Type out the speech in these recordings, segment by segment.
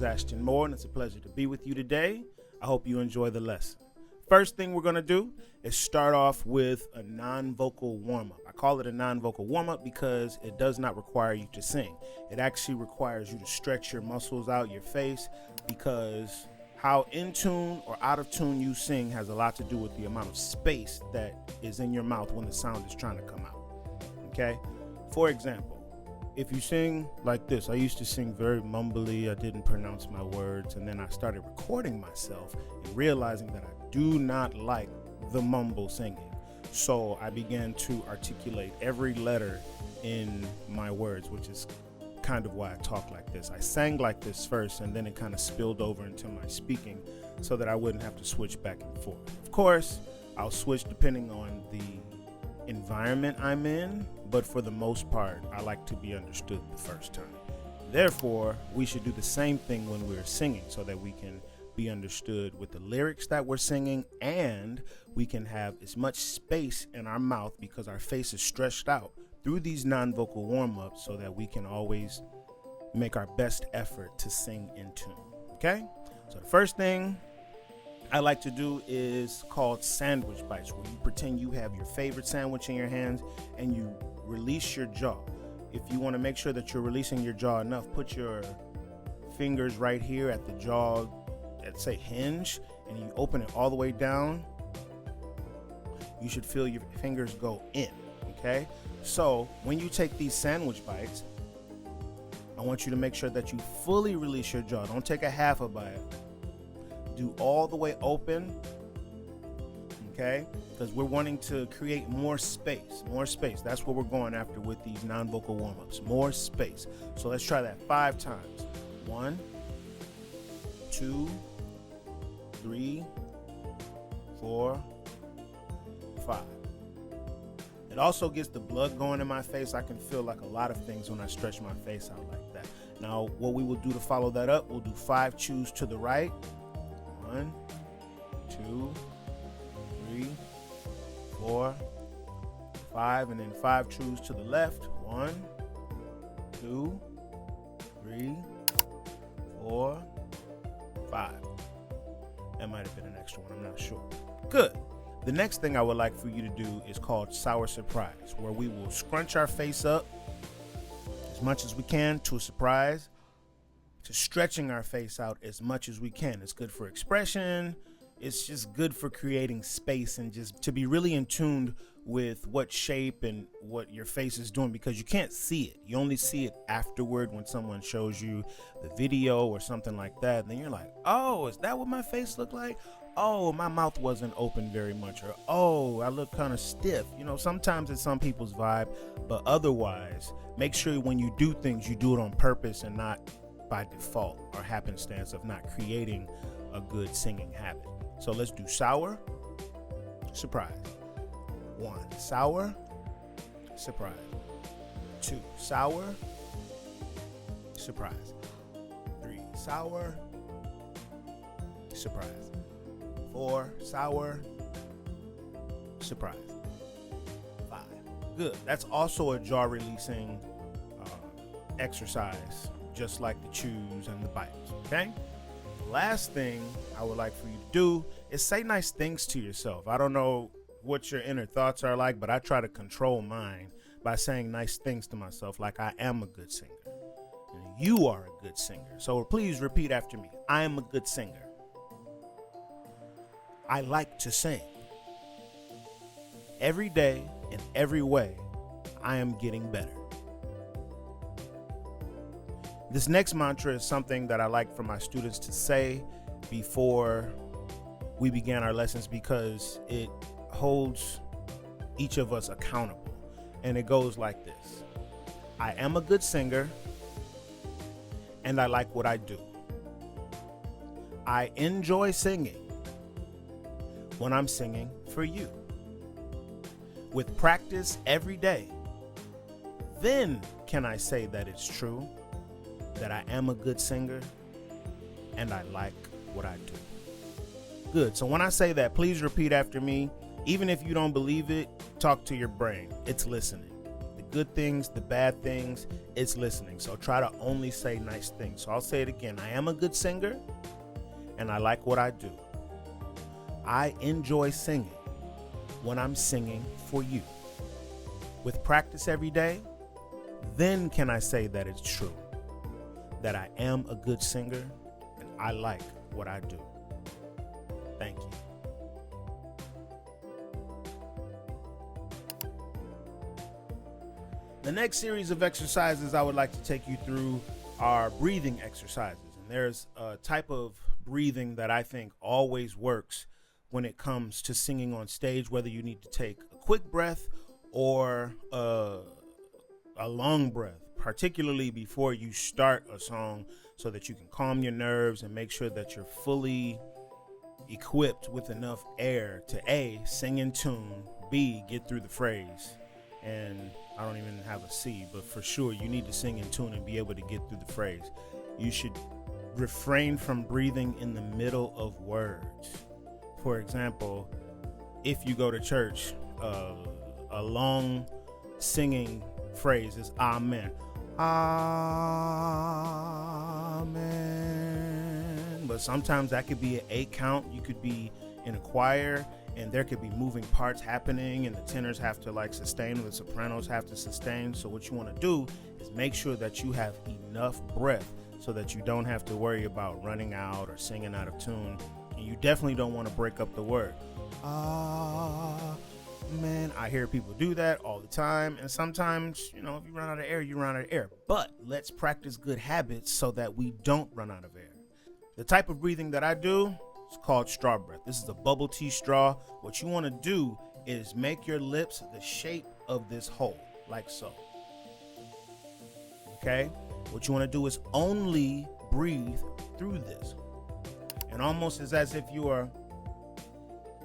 is Ashton Moore, and it's a pleasure to be with you today. I hope you enjoy the lesson. First thing we're going to do is start off with a non-vocal warm-up. I call it a non-vocal warm-up because it does not require you to sing. It actually requires you to stretch your muscles out your face, because how in tune or out of tune you sing has a lot to do with the amount of space that is in your mouth when the sound is trying to come out. Okay? For example, if you sing like this, I used to sing very mumbly, I didn't pronounce my words, and then I started recording myself and realizing that I do not like the mumble singing. So I began to articulate every letter in my words, which is kind of why I talk like this. I sang like this first, and then it kind of spilled over into my speaking so that I wouldn't have to switch back and forth. Of course, I'll switch depending on the environment I'm in, but for the most part, I like to be understood the first time. Therefore, we should do the same thing when we're singing so that we can be understood with the lyrics that we're singing, and we can have as much space in our mouth because our face is stretched out through these non-vocal warm-ups so that we can always make our best effort to sing in tune. Okay? So the first thing I like to do is called sandwich bites, where you pretend you have your favorite sandwich in your hands and you release your jaw. If you want to make sure that you're releasing your jaw enough, put your fingers right here at the jaw, let's say hinge, and you open it all the way down. You should feel your fingers go in, okay? So when you take these sandwich bites, I want you to make sure that you fully release your jaw. Don't take a half a bite. Do all the way open, okay? Because we're wanting to create more space. That's what we're going after with these non-vocal warm-ups, more space. So let's try that 5 times. 1, 2, 3, 4, 5. It also gets the blood going in my face. I can feel like a lot of things when I stretch my face out like that. Now, what we will do to follow that up, we'll do 5 chews to the right. 1, 2, 3, 4, 5, and then 5 chews to the left. 1, 2, 3, 4, 5. That might have been an extra one, I'm not sure. Good. The next thing I would like for you to do is called sour surprise, where we will scrunch our face up as much as we can to a surprise, to stretching our face out as much as we can. It's good for expression. It's just good for creating space and just to be really in tune with what shape and what your face is doing, because you can't see it. You only see it afterward when someone shows you the video or something like that. And then you're like, oh, is that what my face looked like? Oh, my mouth wasn't open very much, or oh, I look kind of stiff. You know, sometimes it's some people's vibe, but otherwise, make sure when you do things, you do it on purpose and not by default or happenstance of not creating a good singing habit. So let's do sour, surprise. 1, sour, surprise. 2, sour, surprise. 3, sour, surprise. 4, sour, surprise. 5. Good. That's also a jaw releasing exercise, just like the chews and the bites. Okay? Last thing I would like for you to do is say nice things to yourself. I don't know what your inner thoughts are like, but I try to control mine by saying nice things to myself, like I am a good singer. And you are a good singer. So please repeat after me. I am a good singer. I like to sing. Every day, in every way, I am getting better. This next mantra is something that I like for my students to say before we began our lessons, because it holds each of us accountable. And it goes like this. I am a good singer, and I like what I do. I enjoy singing when I'm singing for you. With practice every day, then can I say that it's true, that I am a good singer and I like what I do. Good. So when I say that, please repeat after me. Even if you don't believe it, talk to your brain. It's listening. The good things, the bad things, it's listening. So try to only say nice things. So I'll say it again. I am a good singer, and I like what I do. I enjoy singing when I'm singing for you. With practice every day, then can I say that it's true, that I am a good singer and I like what I do. Thank you. The next series of exercises I would like to take you through are breathing exercises. And there's a type of breathing that I think always works when it comes to singing on stage, whether you need to take a quick breath or a long breath, particularly before you start a song, so that you can calm your nerves and make sure that you're fully equipped with enough air to A, sing in tune, B, get through the phrase. And I don't even have a C, but for sure you need to sing in tune and be able to get through the phrase. You should refrain from breathing in the middle of words. For example, if you go to church, a long singing phrase is amen. Amen. But sometimes that could be an 8 count. You could be in a choir and there could be moving parts happening and the tenors have to like sustain and the sopranos have to sustain. So what you want to do is make sure that you have enough breath so that you don't have to worry about running out or singing out of tune. And you definitely don't want to break up the word. Man, I hear people do that all the time. And sometimes, if you run out of air, you run out of air. But let's practice good habits so that we don't run out of air. The type of breathing that I do is called straw breath. This is a bubble tea straw. What you want to do is make your lips the shape of this hole, like so. Okay? What you want to do is only breathe through this. And almost as if you are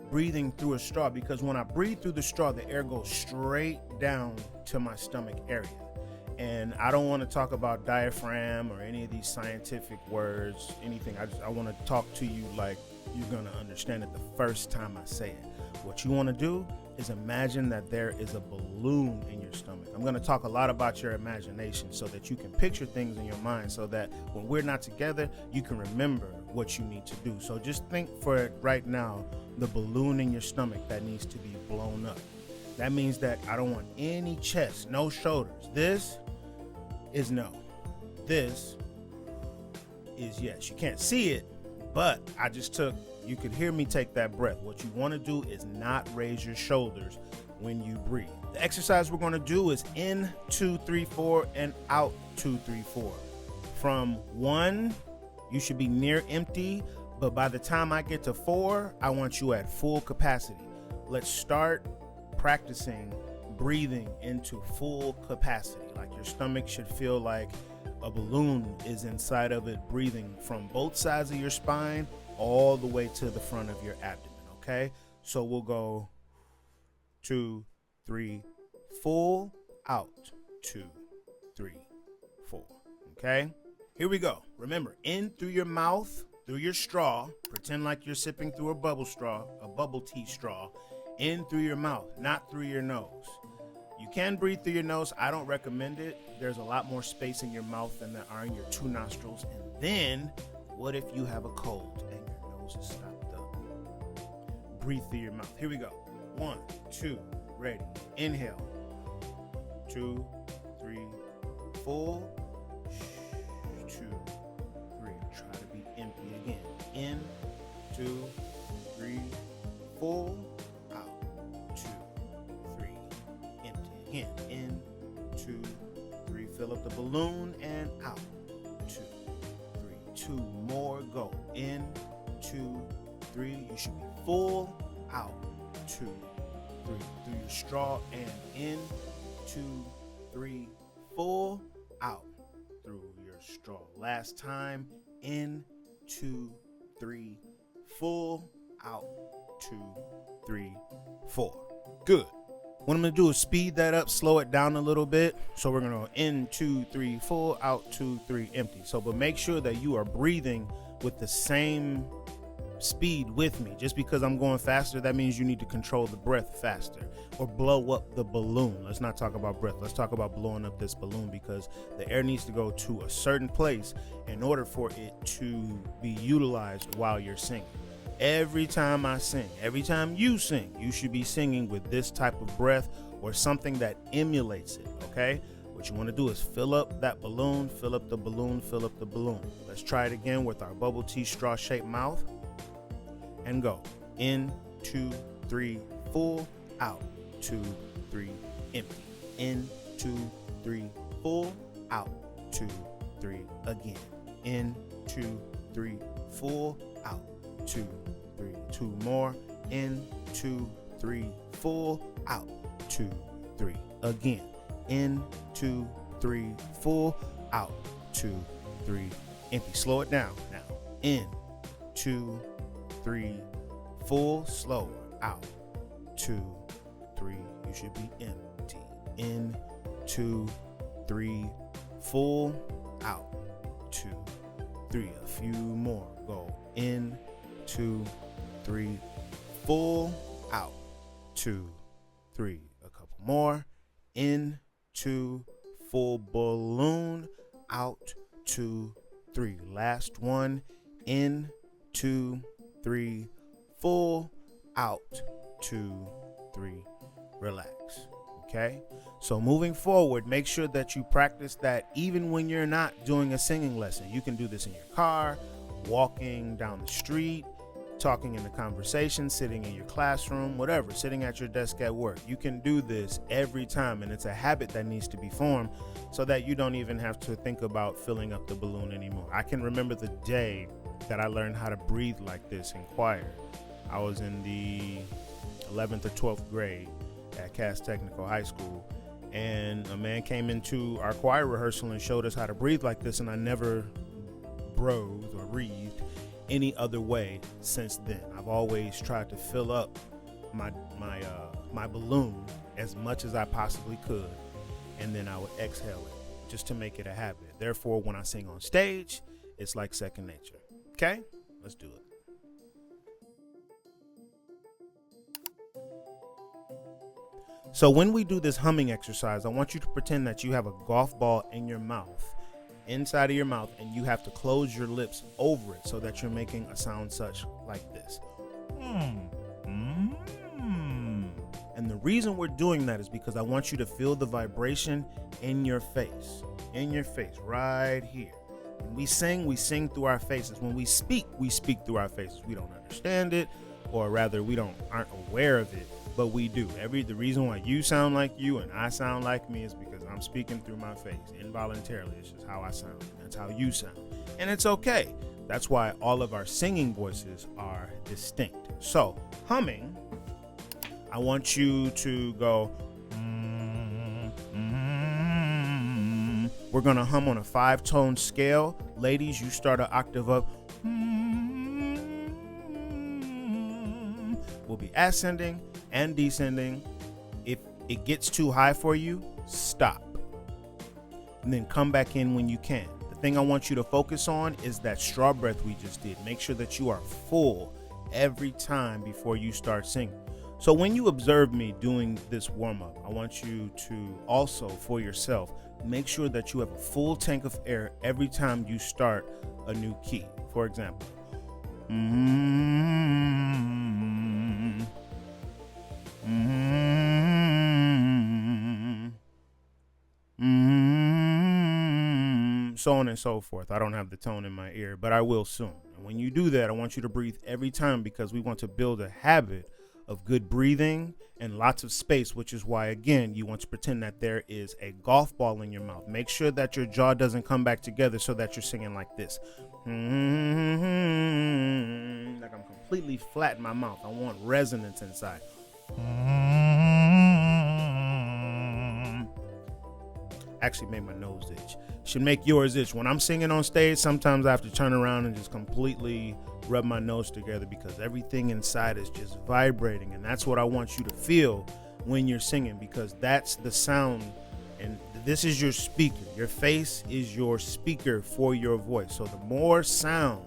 breathing through a straw, because when I breathe through the straw, the air goes straight down to my stomach area. And I don't want to talk about diaphragm or any of these scientific words, anything. I want to talk to you like you're going to understand it the first time I say it. What you want to do is imagine that there is a balloon in your stomach. I'm going to talk a lot about your imagination so that you can picture things in your mind so that when we're not together, you can remember what you need to do. So just think for it right now, the balloon in your stomach that needs to be blown up. That means that I don't want any chest, no shoulders. This is no. This is yes. You can't see it, but you could hear me take that breath. What you want to do is not raise your shoulders when you breathe. The exercise we're going to do is in 2, 3, 4 and out 2, 3, 4. From 1, you should be near empty, but by the time I get to 4, I want you at full capacity. Let's start practicing breathing into full capacity. Like your stomach should feel like a balloon is inside of it, breathing from both sides of your spine all the way to the front of your abdomen. Okay, so we'll go 2, 3, full, out, 2, 3, 4. Okay, here we go. Remember, in through your mouth, through your straw. Pretend like you're sipping through a bubble tea straw. In through your mouth, not through your nose. You can breathe through your nose. I don't recommend it. There's a lot more space in your mouth than there are in your 2 nostrils. And then, what if you have a cold and your nose is stopped up? Breathe through your mouth. Here we go. 1, 2, ready. Inhale. 2, 3, full. 2, 3. Try to be empty again. In, 2, 3, full. Out. 2, 3. Empty again. In, 2, 3. Fill up the balloon and out. 2, 3. 2 more. Go. In, 2, 3. You should be full. Out. 2, 3. Through your straw and in. 2, 3. Full. Out. Through your straw. Last time. In, 2, 3. Full. Out. 2, 3, 4. Good. What I'm going to do is speed that up, slow it down a little bit. So we're going to go in, 2, 3, full, out, 2, 3, empty. So, but make sure that you are breathing with the same speed with me. Just because I'm going faster, that means you need to control the breath faster or blow up the balloon. Let's not talk about breath. Let's talk about blowing up this balloon, because the air needs to go to a certain place in order for it to be utilized while you're singing. Every time I sing, every time you sing, you should be singing with this type of breath or something that emulates it, okay? What you want to do is fill up that balloon, fill up the balloon, fill up the balloon. Let's try it again with our bubble tea straw shaped mouth. And go. In, 2, 3, full, out, 2, 3, empty. In, 2, 3, full, out, 2, 3, again. In, 2, 3, full, out, 2, 3, 2 more. In, 2, 3, full, out, 2, 3, again. In, 2, 3, full, out, 2, 3, empty. Slow it down now. In, 2, 3, full, slower, out, 2, 3, you should be empty. In, 2, 3, full, out, 2, 3, a few more, go. In, 2, 3, full, out, 2, 3, a couple more. In, 2, full balloon, out, 2, 3, last one. In, 2, 3, full, out, 2, 3, relax. Okay, so moving forward, make sure that you practice that even when you're not doing a singing lesson. You can do this in your car, walking down the street, talking in a conversation, sitting in your classroom, whatever, sitting at your desk at work. You can do this every time, and it's a habit that needs to be formed so that you don't even have to think about filling up the balloon anymore. I can remember the day that I learned how to breathe like this in choir. I was in the 11th or 12th grade at Cass Technical High School, and a man came into our choir rehearsal and showed us how to breathe like this, and I never breathed or breathed any other way since then. I've always tried to fill up my balloon as much as I possibly could, and then I would exhale it just to make it a habit. Therefore, when I sing on stage, it's like second nature. Okay, let's do it. So when we do this humming exercise, I want you to pretend that you have a golf ball in your mouth, inside of your mouth, and you have to close your lips over it so that you're making a sound such like this. And the reason we're doing that is because I want you to feel the vibration in your face, right here. When we sing through our faces. When we speak through our faces. We don't understand it, or rather we aren't aware of it, but we do. The reason why you sound like you and I sound like me is because I'm speaking through my face involuntarily. It's just how I sound. That's how you sound. And it's okay. That's why all of our singing voices are distinct. So, humming, I want you to go. We're going to hum on a 5-tone scale. Ladies, you start an octave up. We'll be ascending and descending. If it gets too high for you, stop. And then come back in when you can. The thing I want you to focus on is that straw breath we just did. Make sure that you are full every time before you start singing. So when you observe me doing this warm-up, I want you to also, for yourself, make sure that you have a full tank of air every time you start a new key. For example, so on and so forth. I don't have the tone in my ear, but I will soon. And when you do that, I want you to breathe every time, because we want to build a habit of good breathing and lots of space, which is why, again, you want to pretend that there is a golf ball in your mouth. Make sure that your jaw doesn't come back together so that you're singing like this. Like I'm completely flat in my mouth. I want resonance inside. Actually made my nose itch. Should make yours itch. When I'm singing on stage, sometimes I have to turn around and just completely rub my nose together, because everything inside is just vibrating, and that's what I want you to feel when you're singing, because that's the sound, and this is your speaker. Your face is your speaker for your voice. So the more sound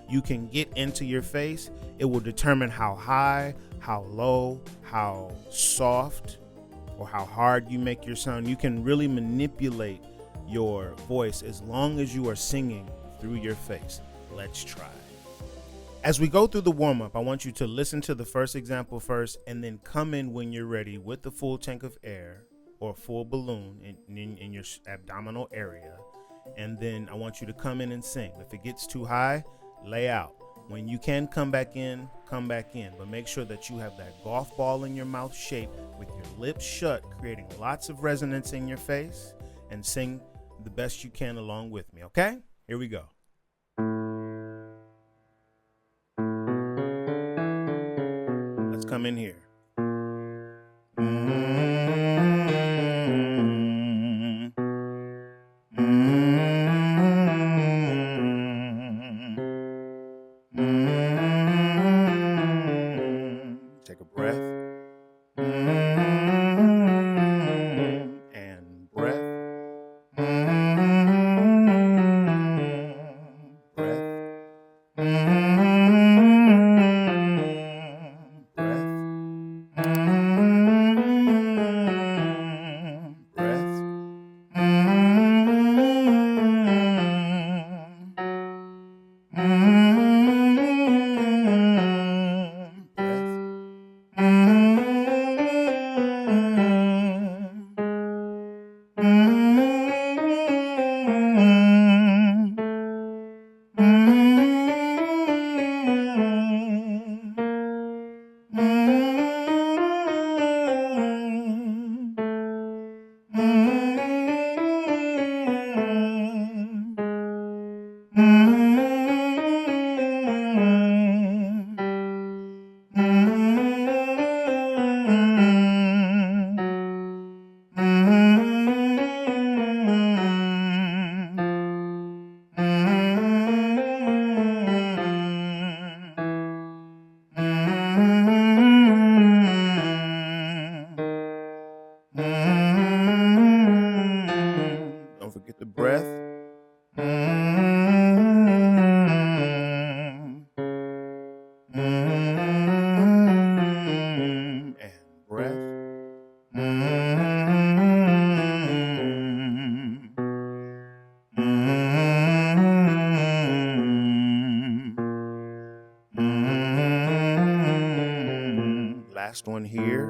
you can get into your face, it will determine how high, how low, how soft, or how hard you make your sound. You can really manipulate your voice as long as you are singing through your face. Let's try. As we go through the warm-up, I want you to listen to the first example first and then come in when you're ready with the full tank of air or full balloon in your abdominal area. And then I want you to come in and sing. If it gets too high, lay out. When you can come back in, but make sure that you have that golf ball in your mouth shape with your lips shut, creating lots of resonance in your face, and sing the best you can along with me, okay? Here we go. Let's come in here. Take a breath. And breath. Don't forget the breath. And breath. Last one here.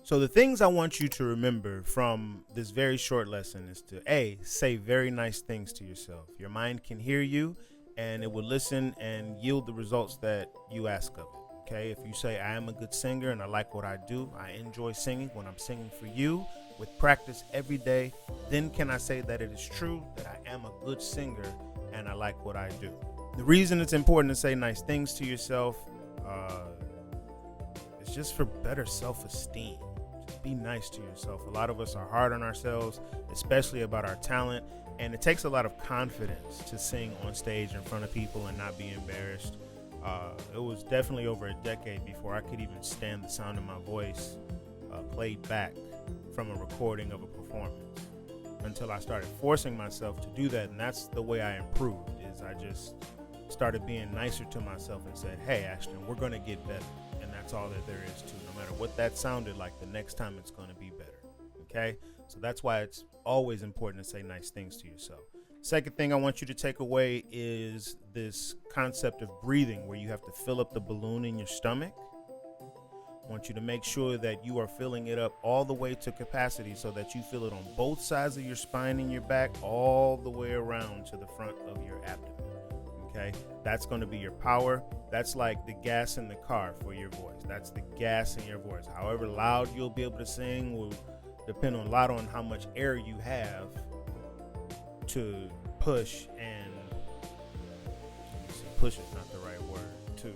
So the things I want you to remember from this very short lesson is to A, say very nice things to yourself. Your mind can hear you and it will listen and yield the results that you ask of it. Okay, if you say I am a good singer and I like what I do, I enjoy singing when I'm singing for you with practice every day, then can I say that it is true that I am a good singer and I like what I do. The reason it's important to say nice things to yourself is just for better self-esteem. Just be nice to yourself. A lot of us are hard on ourselves, especially about our talent, and it takes a lot of confidence to sing on stage in front of people and not be embarrassed. It was definitely over a decade before I could even stand the sound of my voice played back from a recording of a performance, until I started forcing myself to do that. And that's the way I improved, is I just started being nicer to myself and said, hey, Ashton, we're going to get better. And that's all that there is to. No matter what that sounded like, the next time it's going to be better. Okay? So that's why it's always important to say nice things to yourself. Second thing I want you to take away is this concept of breathing, where you have to fill up the balloon in your stomach. I want you to make sure that you are filling it up all the way to capacity so that you feel it on both sides of your spine and your back, all the way around to the front of your abdomen. Okay? That's going to be your power. That's like the gas in the car for your voice. That's the gas in your voice. However loud you'll be able to sing will depend a lot on how much air you have to push and push is not the right word, to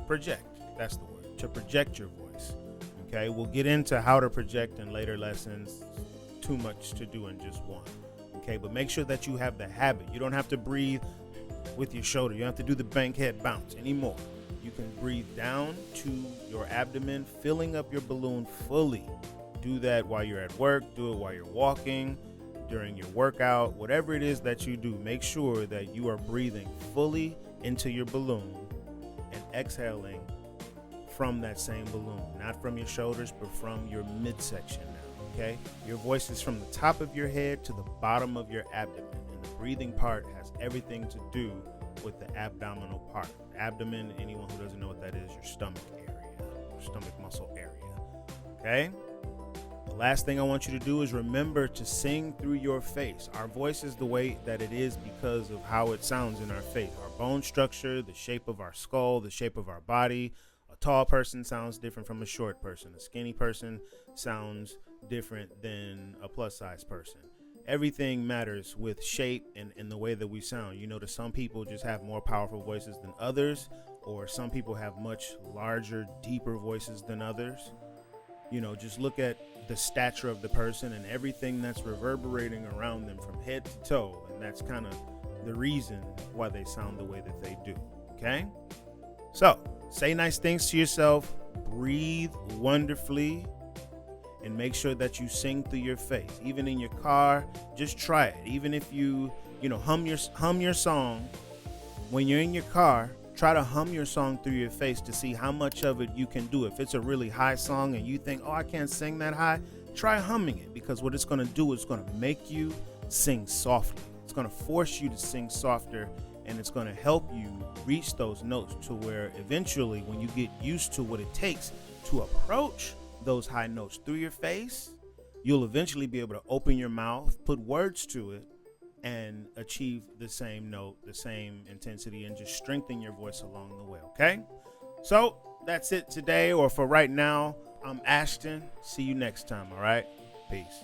project. That's the word, to project your voice. Okay, we'll get into how to project in later lessons. Too much to do in just one. Okay, but make sure that you have the habit. You don't have to breathe with your shoulder. You don't have to do the bankhead bounce anymore. You can breathe down to your abdomen, filling up your balloon fully. Do that while you're at work, do it while you're walking, during your workout, whatever it is that you do. Make sure that you are breathing fully into your balloon and exhaling from that same balloon, not from your shoulders, but from your midsection now, okay? Your voice is from the top of your head to the bottom of your abdomen, and the breathing part has everything to do with the abdominal part. Abdomen, anyone who doesn't know what that is, your stomach area, your stomach muscle area, okay? The last thing I want you to do is remember to sing through your face. Our voice is the way that it is because of how it sounds in our face. Our bone structure, the shape of our skull, the shape of our body. A tall person sounds different from a short person. A skinny person sounds different than a plus size person. Everything matters with shape and the way that we sound. You notice some people just have more powerful voices than others, or some people have much larger, deeper voices than others. You know, just look at the stature of the person and everything that's reverberating around them from head to toe. And that's kind of the reason why they sound the way that they do. Okay? So, say nice things to yourself, breathe wonderfully, and make sure that you sing through your face. Even in your car, just try it. Even if you hum your song when you're in your car. Try to hum your song through your face to see how much of it you can do. If it's a really high song and you think, oh, I can't sing that high, try humming it, because what it's going to do is going to make you sing softly. It's going to force you to sing softer, and it's going to help you reach those notes to where eventually, when you get used to what it takes to approach those high notes through your face, you'll eventually be able to open your mouth, put words to it, and achieve the same note, the same intensity, and just strengthen your voice along the way, okay? So that's it today, or for right now. I'm Ashton. See you next time, all right? Peace.